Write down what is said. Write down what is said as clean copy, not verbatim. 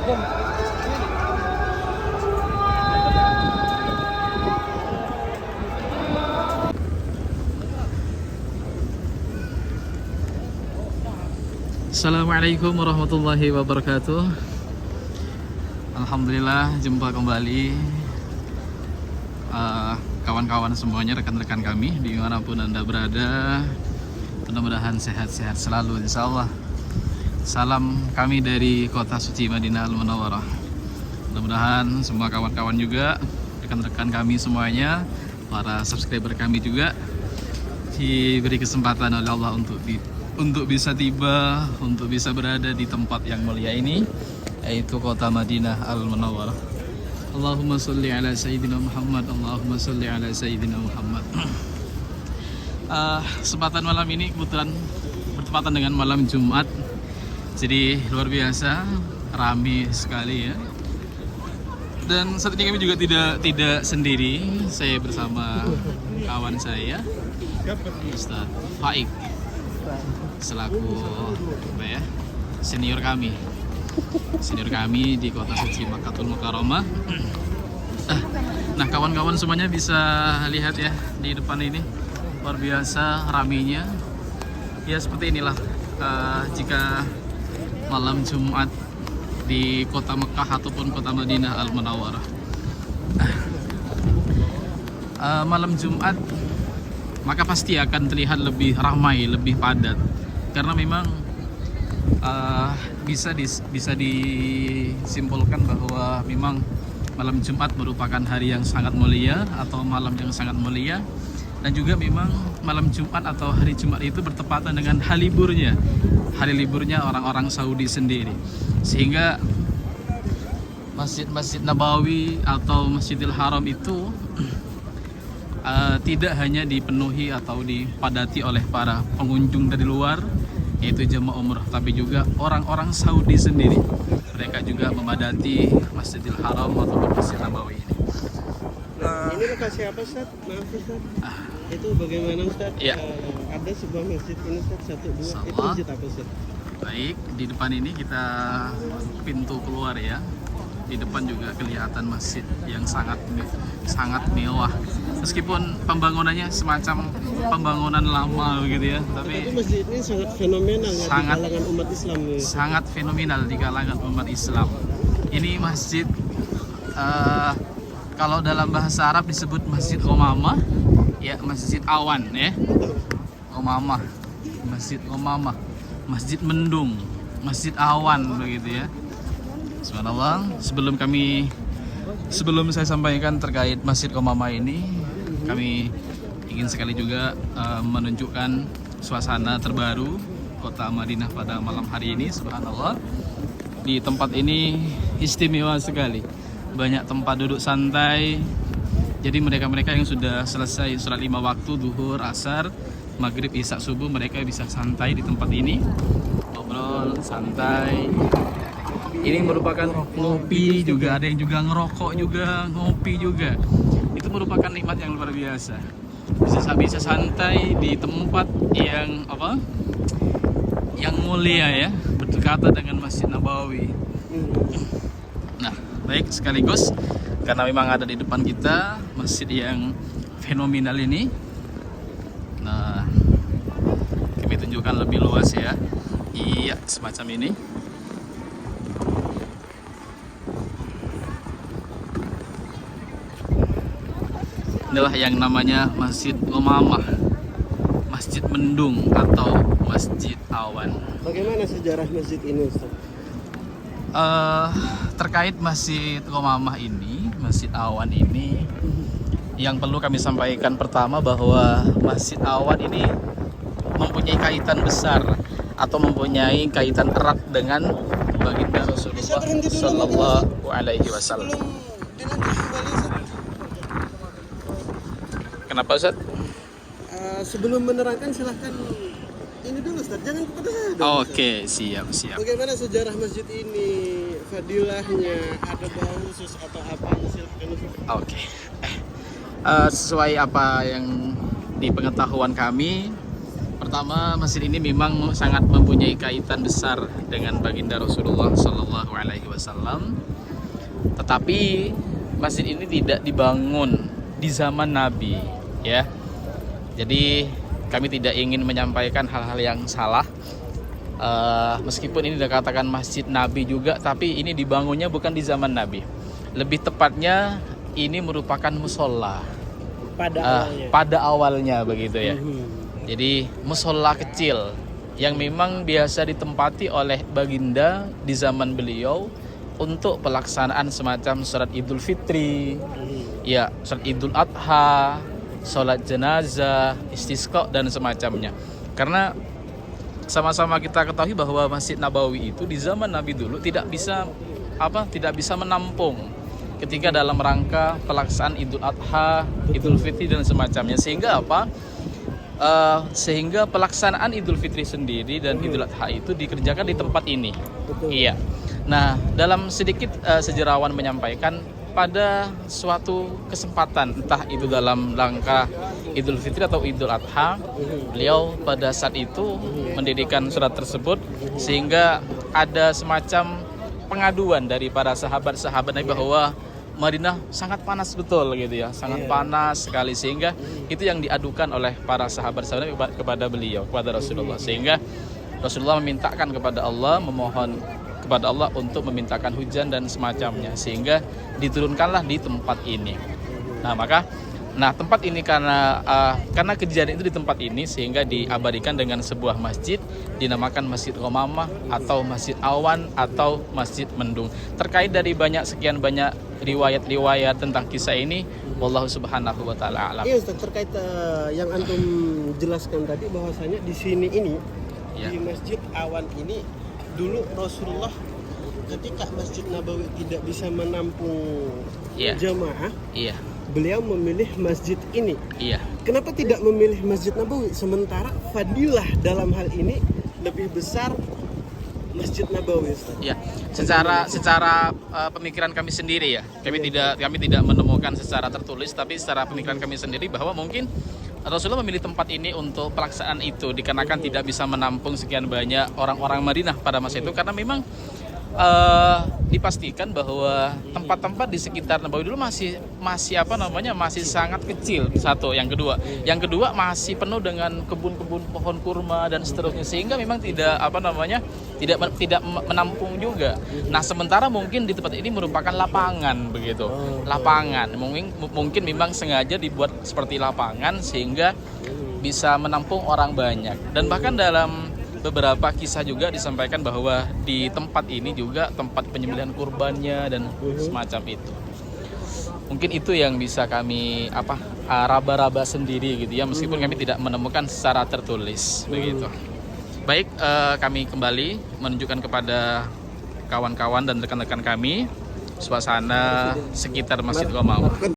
Assalamualaikum warahmatullahi wabarakatuh. Alhamdulillah jumpa kembali kawan-kawan semuanya, rekan-rekan kami dimanapun Anda berada. Mudah-mudahan sehat-sehat selalu insya Allah. Salam kami dari kota suci Madinah Al-Munawwarah. Mudah-mudahan semua kawan-kawan juga, rekan-rekan kami semuanya, para subscriber kami juga diberi kesempatan oleh Allah untuk bisa tiba, untuk bisa berada di tempat yang mulia ini, yaitu kota Madinah Al-Munawwarah. Allahumma sholli ala Sayyidina Muhammad, Allahumma sholli ala Sayyidina Muhammad. Kesempatan malam ini kebetulan bertepatan dengan malam Jumat, jadi luar biasa ramai sekali ya. Dan saat ini kami juga tidak sendiri, saya bersama kawan saya Ustaz Faik, selaku senior kami di kota suci Makkahul Mukarramah. Nah, kawan-kawan semuanya bisa lihat ya di depan ini, luar biasa ramainya. Ya seperti inilah jika malam Jumat di kota Mekah ataupun kota Madinah Al-Munawwarah. Malam Jumat maka pasti akan terlihat lebih ramai, lebih padat, karena memang bisa disimpulkan bahwa memang malam Jumat merupakan hari yang sangat mulia atau malam yang sangat mulia, dan juga memang malam Jumat atau hari Jumat itu bertepatan dengan hari liburnya orang-orang Saudi sendiri, sehingga Masjid Nabawi atau Masjidil Haram itu tidak hanya dipenuhi atau dipadati oleh para pengunjung dari luar, yaitu jemaah umrah, tapi juga orang-orang Saudi sendiri. Mereka juga memadati Masjidil Haram atau Masjid Nabawi ini. Ini lokasi apa, Ustaz? Maaf, Ustaz. Itu bagaimana, Ustaz? Ya. Ada sebuah masjid ini, Ustaz, satu dua. Itu masjid apa, Ustaz? Baik, di depan ini kita pintu keluar ya. Di depan juga kelihatan masjid yang sangat mewah. Meskipun pembangunannya semacam pembangunan lama begitu ya, tapi masjid ini sangat fenomenal ya, di kalangan umat Islam ya. Sangat fenomenal di kalangan umat Islam. Ini masjid kalau dalam bahasa Arab disebut Masjid Umamah, ya Masjid Awan ya. Umamah, Masjid Umamah, Masjid Mendung, Masjid Awan begitu ya. Subhanallah, sebelum saya sampaikan terkait Masjid Umamah ini, kami ingin sekali juga menunjukkan suasana terbaru kota Madinah pada malam hari ini. Subhanallah, di tempat ini istimewa sekali, banyak tempat duduk santai. Jadi mereka-mereka yang sudah selesai sholat 5 waktu, duhur, asar, maghrib, isya, subuh, mereka bisa santai di tempat ini, ngobrol santai. Ini merupakan ngopi juga, ada yang juga ngerokok juga, ngopi juga. Itu merupakan nikmat yang luar biasa. Bisa santai di tempat yang yang mulia ya, berdekatan dengan Masjid Nabawi. Nah, baik, sekaligus karena memang ada di depan kita masjid yang fenomenal ini. Nah, kami tunjukkan lebih luas ya. Iya, semacam ini. Inilah yang namanya Masjid Umamah, Masjid Mendung atau Masjid Awan. Bagaimana sejarah masjid ini, Ustaz? Terkait Masjid Umamah ini, Masjid Awan ini, yang perlu kami sampaikan pertama bahwa Masjid Awan ini mempunyai kaitan besar atau mempunyai kaitan erat dengan baginda Rasulullah Sallallahu Alaihi Wasallam. Kenapa, Ustaz? Sebelum menerangkan silahkan ini dulu, Ustaz, jangan kepada saya dulu. Oke, siap. Bagaimana sejarah masjid ini, fadilahnya, ada bau khusus atau apa? Silahkan, Ustaz. Oke. Sesuai apa yang di pengetahuan kami, Pertama, masjid ini memang sangat mempunyai kaitan besar dengan baginda Rasulullah Shallallahu Alaihi Wasallam. Tetapi masjid ini tidak dibangun di zaman Nabi, ya. Jadi kami tidak ingin menyampaikan hal-hal yang salah. Meskipun ini dikatakan masjid Nabi juga, tapi ini dibangunnya bukan di zaman Nabi. Lebih tepatnya ini merupakan musola pada awalnya begitu ya. Jadi musola kecil yang memang biasa ditempati oleh baginda di zaman beliau untuk pelaksanaan semacam sholat Idul Fitri, ya, sholat Idul Adha, sholat jenazah, istisqa dan semacamnya. Karena sama-sama kita ketahui bahwa Masjid Nabawi itu di zaman Nabi dulu tidak bisa menampung ketika dalam rangka pelaksanaan Idul Adha, Idul Fitri dan semacamnya. Sehingga pelaksanaan Idul Fitri sendiri dan Idul Adha itu dikerjakan di tempat ini. Betul. Iya. Nah, dalam sedikit sejarawan menyampaikan pada suatu kesempatan, entah itu dalam rangka Idul Fitri atau Idul Adha, beliau pada saat itu mendirikan surat tersebut sehingga ada semacam pengaduan dari para sahabat-sahabat Nabi bahwa Madinah sangat panas betul gitu ya, sangat panas sekali, sehingga itu yang diadukan oleh para sahabat-sahabat kepada beliau, kepada Rasulullah, sehingga Rasulullah memintakan kepada Allah, memohon kepada Allah untuk memintakan hujan dan semacamnya, sehingga diturunkanlah di tempat ini. Nah, tempat ini karena kejadian itu di tempat ini sehingga diabadikan dengan sebuah masjid dinamakan Masjid Ghamamah atau Masjid Awan atau Masjid Mendung. Terkait dari sekian banyak riwayat-riwayat tentang kisah ini, wallahu subhanahu wa ta'ala alam. Iya Ustaz, terkait yang antum jelaskan tadi bahwasanya di sini ini, Ya. di Masjid Awan ini dulu Rasulullah ketika Masjid Nabawi tidak bisa menampung Iya. jamaah, Iya, beliau memilih masjid ini. iya. Kenapa tidak memilih Masjid Nabawi sementara fadilah dalam hal ini lebih besar Masjid Nabawi, Ustaz? Ya, secara pemikiran kami sendiri ya, kami tidak menemukan secara tertulis, tapi secara pemikiran kami sendiri bahwa mungkin Rasulullah memilih tempat ini untuk pelaksanaan itu dikarenakan tidak bisa menampung sekian banyak orang-orang Madinah pada masa itu, karena memang dipastikan bahwa tempat-tempat di sekitar Nabawi dulu masih sangat kecil. Satu, yang kedua masih penuh dengan kebun-kebun pohon kurma dan seterusnya, sehingga memang tidak menampung juga. Nah, sementara mungkin di tempat ini merupakan lapangan begitu. Lapangan mungkin memang sengaja dibuat seperti lapangan sehingga bisa menampung orang banyak. Dan bahkan dalam beberapa kisah juga disampaikan bahwa di tempat ini juga tempat penyembelihan kurbannya dan semacam itu. Mungkin itu yang bisa kami raba-raba sendiri gitu ya, meskipun kami tidak menemukan secara tertulis begitu. Baik, kami kembali menunjukkan kepada kawan-kawan dan rekan-rekan kami suasana sekitar Masjid Ghamamah.